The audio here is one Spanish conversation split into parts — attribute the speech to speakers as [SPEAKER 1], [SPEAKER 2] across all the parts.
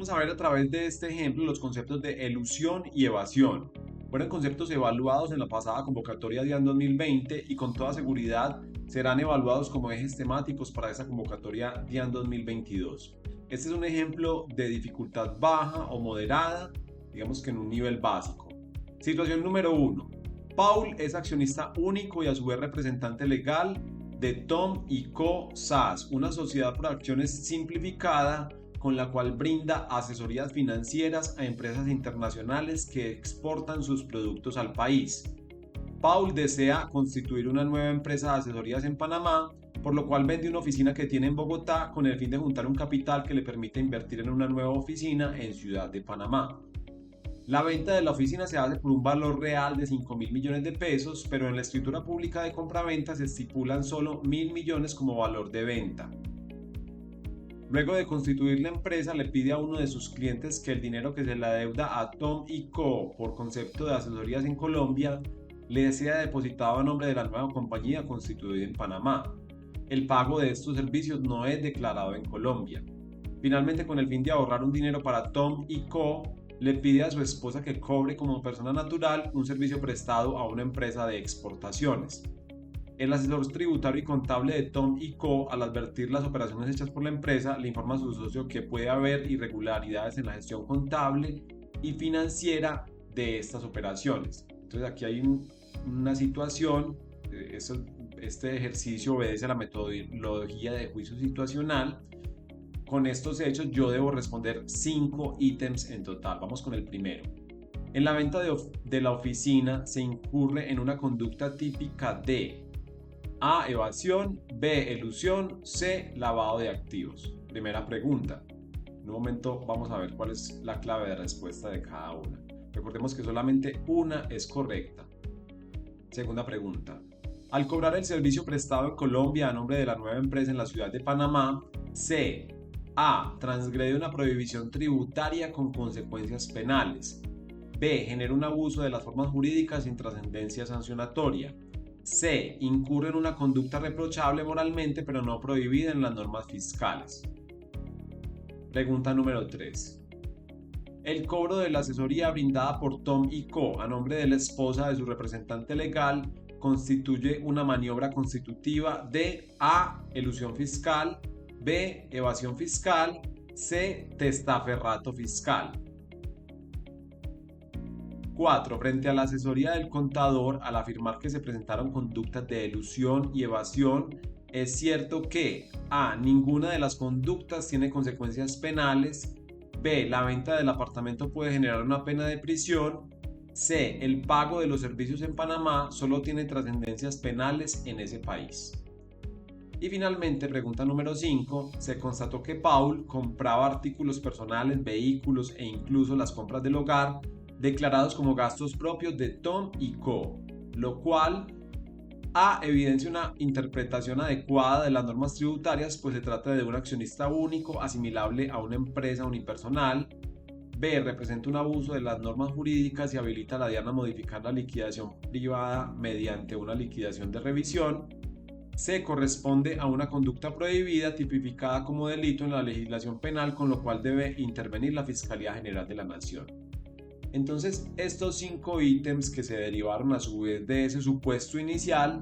[SPEAKER 1] Vamos a ver a través de este ejemplo los conceptos de elusión y evasión. Fueron conceptos evaluados en la pasada convocatoria DIAN 2020 y con toda seguridad serán evaluados como ejes temáticos para esa convocatoria DIAN 2022. Este es un ejemplo de dificultad baja o moderada, digamos que en un nivel básico. Situación número 1. Paul es accionista único y a su vez representante legal de Tom & Co. SAS, una sociedad por acciones simplificada con la cual brinda asesorías financieras a empresas internacionales que exportan sus productos al país. Paul desea constituir una nueva empresa de asesorías en Panamá, por lo cual vende una oficina que tiene en Bogotá con el fin de juntar un capital que le permita invertir en una nueva oficina en Ciudad de Panamá. La venta de la oficina se hace por un valor real de 5.000 millones de pesos, pero en la escritura pública de compraventa se estipulan solo 1.000 millones como valor de venta. Luego de constituir la empresa, le pide a uno de sus clientes que el dinero que se le adeuda a Tom & Co. por concepto de asesorías en Colombia le sea depositado a nombre de la nueva compañía constituida en Panamá. El pago de estos servicios no es declarado en Colombia. Finalmente, con el fin de ahorrar un dinero para Tom & Co., le pide a su esposa que cobre como persona natural un servicio prestado a una empresa de exportaciones. El asesor tributario y contable de Tom & Co., al advertir las operaciones hechas por la empresa, le informa a su socio que puede haber irregularidades en la gestión contable y financiera de estas operaciones. Entonces aquí hay una situación, este ejercicio obedece a la metodología de juicio situacional. Con estos hechos yo debo responder 5 ítems en total. Vamos con el primero. En la venta de la oficina se incurre en una conducta típica de A. Evasión, B. Elusión, C. Lavado de activos. Primera pregunta. En un momento vamos a ver cuál es la clave de respuesta de cada una. Recordemos que solamente una es correcta. Segunda pregunta. Al cobrar el servicio prestado en Colombia a nombre de la nueva empresa en la ciudad de Panamá, C. A. Transgrede una prohibición tributaria con consecuencias penales. B. Genera un abuso de las formas jurídicas sin trascendencia sancionatoria. C. Incurre en una conducta reprochable moralmente pero no prohibida en las normas fiscales. Pregunta número 3. El cobro de la asesoría brindada por Tom & Co. a nombre de la esposa de su representante legal constituye una maniobra constitutiva de A. Elusión fiscal, B. Evasión fiscal, C. Testaferrato fiscal. 4. Frente a la asesoría del contador, al afirmar que se presentaron conductas de elusión y evasión, es cierto que A. Ninguna de las conductas tiene consecuencias penales, B. La venta del apartamento puede generar una pena de prisión, C. El pago de los servicios en Panamá solo tiene trascendencias penales en ese país. Y finalmente, pregunta número 5, se constató que Paul compraba artículos personales, vehículos e incluso las compras del hogar declarados como gastos propios de Tom & Co., lo cual A. Evidencia una interpretación adecuada de las normas tributarias, pues se trata de un accionista único asimilable a una empresa unipersonal. B. Representa un abuso de las normas jurídicas y habilita a la DIAN a modificar la liquidación privada mediante una liquidación de revisión. C. Corresponde a una conducta prohibida tipificada como delito en la legislación penal, con lo cual debe intervenir la Fiscalía General de la Nación. Entonces, estos 5 ítems que se derivaron a su vez de ese supuesto inicial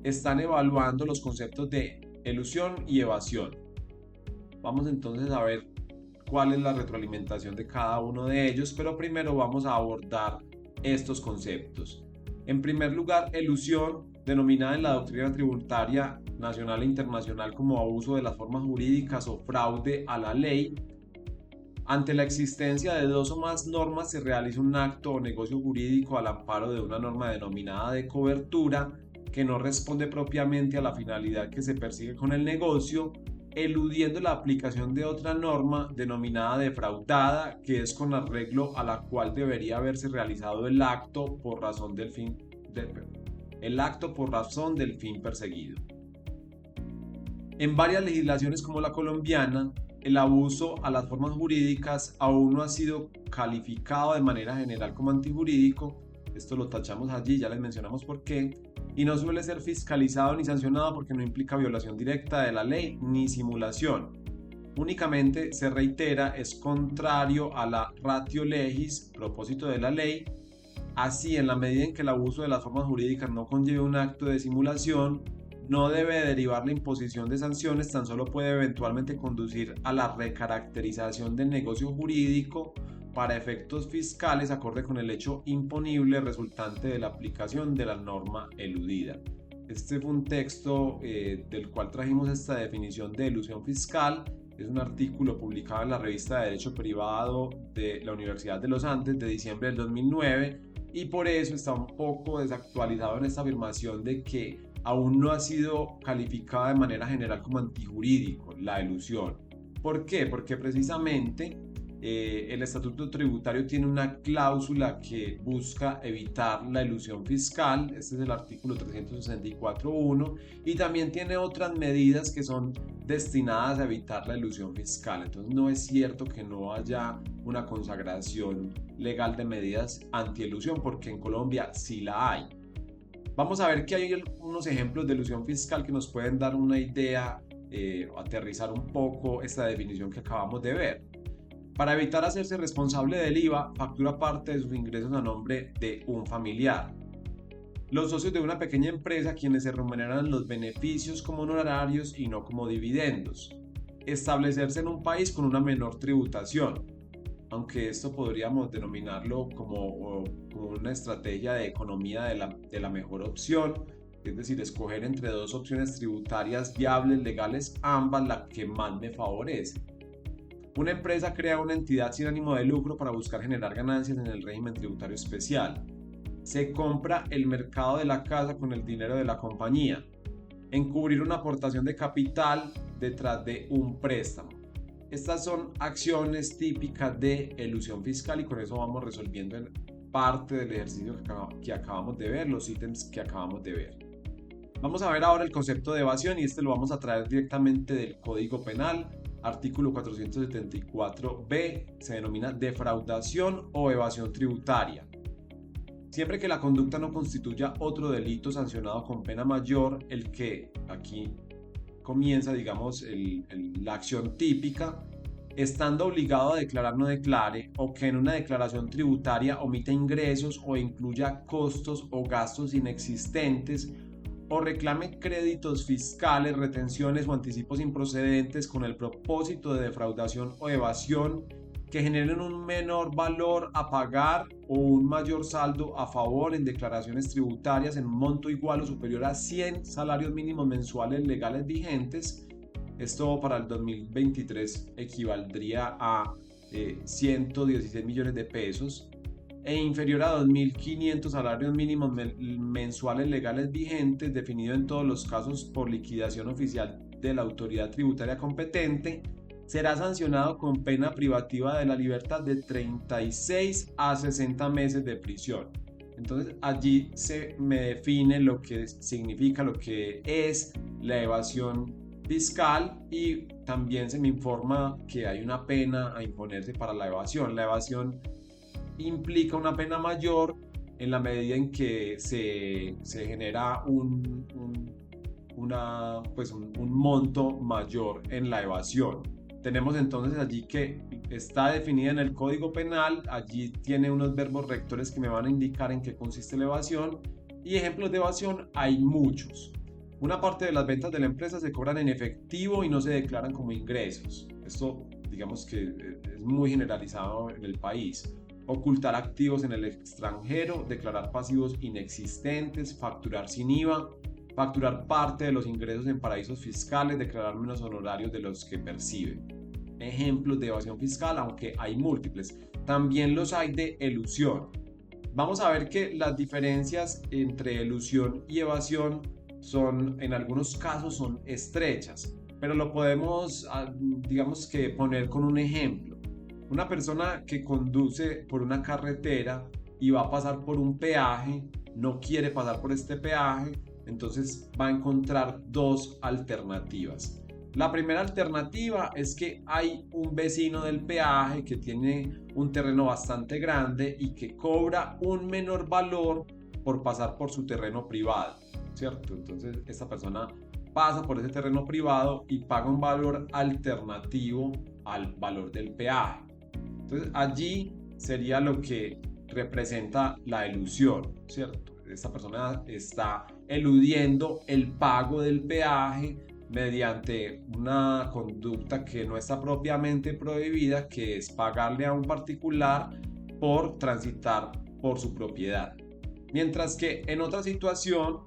[SPEAKER 1] están evaluando los conceptos de elusión y evasión. Vamos entonces a ver cuál es la retroalimentación de cada uno de ellos, pero primero vamos a abordar estos conceptos. En primer lugar, elusión, denominada en la doctrina tributaria nacional e internacional como abuso de las formas jurídicas o fraude a la ley. Ante la existencia de 2 o más normas se realiza un acto o negocio jurídico al amparo de una norma denominada de cobertura que no responde propiamente a la finalidad que se persigue con el negocio, eludiendo la aplicación de otra norma denominada defraudada, que es con arreglo a la cual debería haberse realizado el acto por razón del fin perseguido. En varias legislaciones como la colombiana, el abuso a las formas jurídicas aún no ha sido calificado de manera general como antijurídico. Esto lo tachamos allí, ya les mencionamos por qué, y no suele ser fiscalizado ni sancionado porque no implica violación directa de la ley ni simulación. únicamente se reitera es contrario a la ratio legis, propósito de la ley. Así, en la medida en que el abuso de las formas jurídicas no conlleve un acto de simulación, no debe derivar la imposición de sanciones, tan solo puede eventualmente conducir a la recaracterización del negocio jurídico para efectos fiscales acorde con el hecho imponible resultante de la aplicación de la norma eludida. Este fue un texto del cual trajimos esta definición de elusión fiscal. Es un artículo publicado en la revista de Derecho Privado de la Universidad de los Andes de diciembre del 2009 y por eso está un poco desactualizado en esta afirmación de que aún no ha sido calificada de manera general como antijurídico la elusión. ¿Por qué? Porque precisamente el estatuto tributario tiene una cláusula que busca evitar la elusión fiscal, este es el artículo 364.1, y también tiene otras medidas que son destinadas a evitar la elusión fiscal. Entonces no es cierto que no haya una consagración legal de medidas antielusión, porque en Colombia sí la hay. Vamos a ver que hay unos ejemplos de elusión fiscal que nos pueden dar una idea, aterrizar un poco esta definición que acabamos de ver. Para evitar hacerse responsable del IVA, factura parte de sus ingresos a nombre de un familiar. Los socios de una pequeña empresa quienes se remuneran los beneficios como honorarios y no como dividendos. Establecerse en un país con una menor tributación, aunque esto podríamos denominarlo como una estrategia de economía de la mejor opción, es decir, escoger entre dos opciones tributarias viables, legales, ambas la que más me favorece. Una empresa crea una entidad sin ánimo de lucro para buscar generar ganancias en el régimen tributario especial. Se compra el mercado de la casa con el dinero de la compañía. Encubrir una aportación de capital detrás de un préstamo. Estas son acciones típicas de elusión fiscal y con eso vamos resolviendo parte del ejercicio que acabamos de ver, los ítems que acabamos de ver. Vamos a ver ahora el concepto de evasión y este lo vamos a traer directamente del Código Penal. Artículo 474b se denomina defraudación o evasión tributaria. Siempre que la conducta no constituya otro delito sancionado con pena mayor, el que aquí comienza, digamos, la acción típica, estando obligado a declarar no declare o que en una declaración tributaria omita ingresos o incluya costos o gastos inexistentes o reclame créditos fiscales, retenciones o anticipos improcedentes con el propósito de defraudación o evasión que generen un menor valor a pagar o un mayor saldo a favor en declaraciones tributarias en un monto igual o superior a 100 salarios mínimos mensuales legales vigentes. Esto para el 2023 equivaldría a 116 millones de pesos e inferior a 2.500 salarios mínimos mensuales legales vigentes, definido en todos los casos por liquidación oficial de la autoridad tributaria competente, será sancionado con pena privativa de la libertad de 36 a 60 meses de prisión. Entonces allí se me define lo que significa, lo que es la evasión fiscal y también se me informa que hay una pena a imponerse para la evasión. La evasión implica una pena mayor en la medida en que se genera un monto mayor en la evasión. Tenemos entonces allí que está definida en el Código Penal, allí tiene unos verbos rectores que me van a indicar en qué consiste la evasión y ejemplos de evasión hay muchos. Una parte de las ventas de la empresa se cobran en efectivo y no se declaran como ingresos. Esto digamos que es muy generalizado en el país. Ocultar activos en el extranjero, declarar pasivos inexistentes, facturar sin IVA, facturar parte de los ingresos en paraísos fiscales, declarar menos honorarios de los que percibe. Ejemplos de evasión fiscal, aunque hay múltiples. También los hay de elusión. Vamos a ver que las diferencias entre elusión y evasión en algunos casos son estrechas, pero lo podemos, digamos que poner con un ejemplo. Una persona que conduce por una carretera y va a pasar por un peaje, no quiere pasar por este peaje, entonces va a encontrar dos alternativas. La primera alternativa es que hay un vecino del peaje que tiene un terreno bastante grande y que cobra un menor valor por pasar por su terreno privado, ¿cierto? Entonces esta persona pasa por ese terreno privado y paga un valor alternativo al valor del peaje. Entonces allí sería lo que representa la elusión, ¿cierto? Esta persona está eludiendo el pago del peaje mediante una conducta que no está propiamente prohibida, que es pagarle a un particular por transitar por su propiedad. Mientras que en otra situación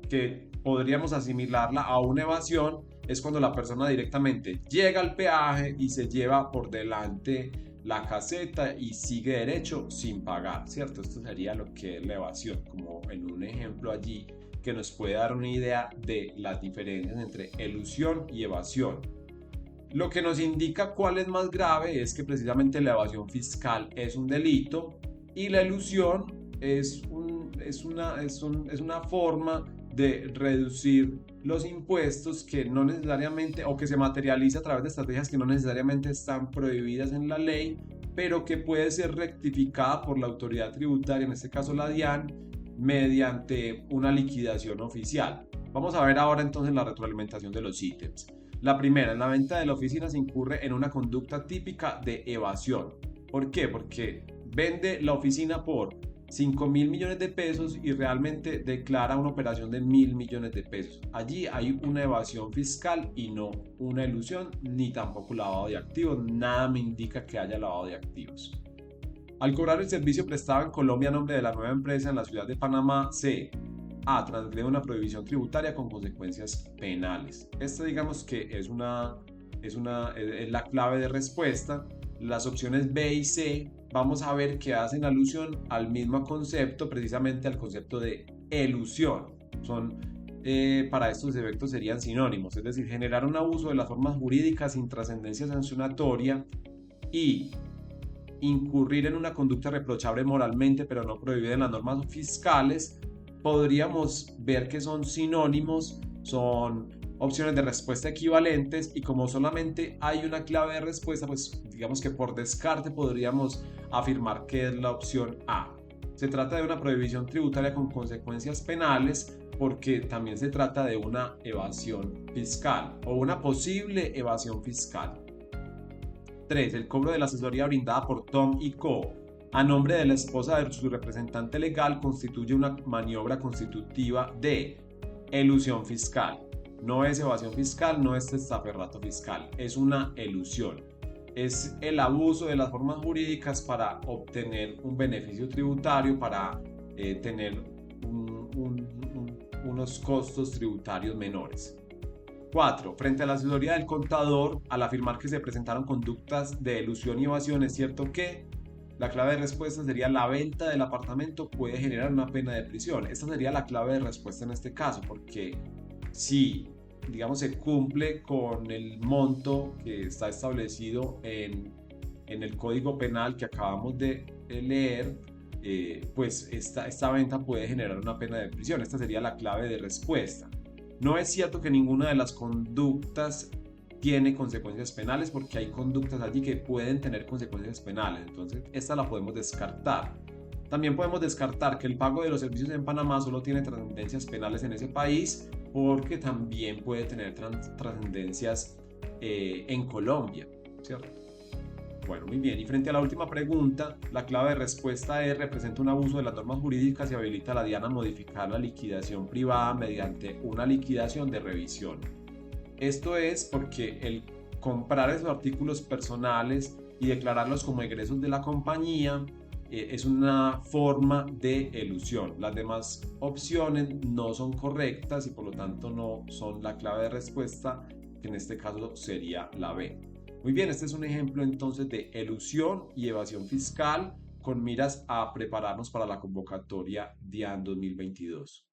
[SPEAKER 1] que podríamos asimilarla a una evasión es cuando la persona directamente llega al peaje y se lleva por delante la caseta y sigue derecho sin pagar, ¿cierto? Esto sería lo que es la evasión, como en un ejemplo allí que nos puede dar una idea de las diferencias entre elusión y evasión. Lo que nos indica cuál es más grave es que precisamente la evasión fiscal es un delito y la elusión es una forma de reducir los impuestos que no necesariamente o que se materializa a través de estrategias que no necesariamente están prohibidas en la ley, pero que puede ser rectificada por la autoridad tributaria, en este caso la DIAN, mediante una liquidación oficial. Vamos a ver ahora entonces la retroalimentación de los ítems. La primera, en la venta de la oficina se incurre en una conducta típica de evasión. ¿Por qué? Porque vende la oficina por 5.000 millones de pesos y realmente declara una operación de 1.000 millones de pesos. Allí hay una evasión fiscal y no una elusión, ni tampoco lavado de activos. Nada me indica que haya lavado de activos. Al cobrar el servicio prestado en Colombia a nombre de la nueva empresa en la ciudad de Panamá, se transgrede una prohibición tributaria con consecuencias penales. Esta digamos que es la clave de respuesta. Las opciones B y C vamos a ver que hacen alusión al mismo concepto, precisamente al concepto de elusión. Para estos efectos serían sinónimos, es decir, generar un abuso de las formas jurídicas sin trascendencia sancionatoria y incurrir en una conducta reprochable moralmente pero no prohibida en las normas fiscales. Podríamos ver que son sinónimos, son opciones de respuesta equivalentes y como solamente hay una clave de respuesta, pues digamos que por descarte podríamos afirmar que es la opción A. Se trata de una prohibición tributaria con consecuencias penales porque también se trata de una evasión fiscal o una posible evasión fiscal. 3. El cobro de la asesoría brindada por Tom y Co. a nombre de la esposa de su representante legal constituye una maniobra constitutiva de elusión fiscal. No es evasión fiscal, no es testaferrato fiscal, es una elusión. Es el abuso de las formas jurídicas para obtener un beneficio tributario, para tener unos costos tributarios menores. 4. Frente a la asesoría del contador, al afirmar que se presentaron conductas de elusión y evasión, es cierto que la clave de respuesta sería la venta del apartamento puede generar una pena de prisión. Esta sería la clave de respuesta en este caso, porque si, digamos, se cumple con el monto que está establecido en el Código Penal que acabamos de leer, pues esta venta puede generar una pena de prisión. Esta sería la clave de respuesta. No es cierto que ninguna de las conductas tiene consecuencias penales porque hay conductas allí que pueden tener consecuencias penales, entonces esta la podemos descartar. También podemos descartar que el pago de los servicios en Panamá solo tiene trascendencias penales en ese país porque también puede tener trascendencias en Colombia, ¿cierto? Bueno, muy bien. Y frente a la última pregunta, la clave de respuesta es representa un abuso de las normas jurídicas y habilita a la DIAN a modificar la liquidación privada mediante una liquidación de revisión. Esto es porque el comprar esos artículos personales y declararlos como egresos de la compañía es una forma de elusión. Las demás opciones no son correctas y por lo tanto no son la clave de respuesta, que en este caso sería la B. Muy bien, este es un ejemplo entonces de elusión y evasión fiscal con miras a prepararnos para la convocatoria DIAN 2022.